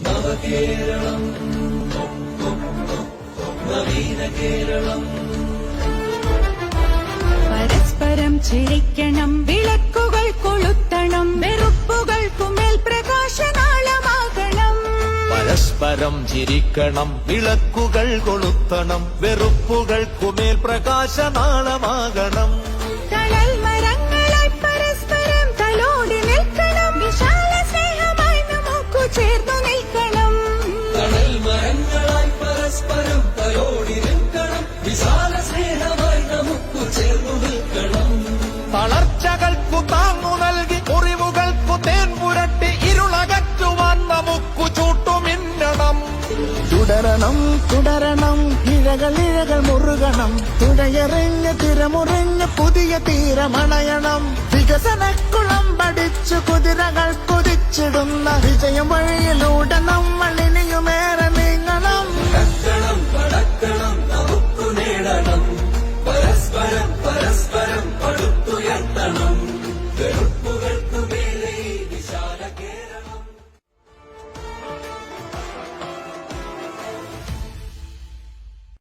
നവകേരളം നവീന കേരളം പരസ്പരം ചിരിക്കണം, വിളക്കുകൾ കൊളുത്തണം, വെറുപ്പുകൾക്കുമേൽ പ്രകാശനാളമാകണം. പരസ്പരം ചിരിക്കണം, വിളക്കുകൾ കൊളുത്തണം, വെറുപ്പുകൾക്കുമേൽ പ്രകാശനാളമാകണം. തണൽ മരങ്ങളായി പരസ്പരം തലോടി നിൽക്കണം, വിശാല സ്നേഹമായി നമുക്ക് ചേർന്നു നിൽക്കണം. തണൽ മരങ്ങളായി പരസ്പരം തലോടി നിൽക്കണം, വിശാല സ്നേഹമായി നമുക്ക് ചേർന്നു നിൽക്കണം. തളർച്ചകൾക്കു താങ്ങു നൽകി മുറിവുകൾക്കു തേൻ പുരട്ടി ഇരുളകറ്റുവാൻ നമുക്ക് ചൂട്ടുമിന്നണം. തുടരണം തുടരണം, ഇഴകൾ മുറുകണം, തുഴയെറിഞ്ഞ് തിരമുറിഞ്ഞ് പുതിയ തീരമണയണം. വികസനക്കുളം പഠിച്ചു കുതിരകൾ കുതിച്ചിടുന്ന വിജയം വഴിയിലൂടെ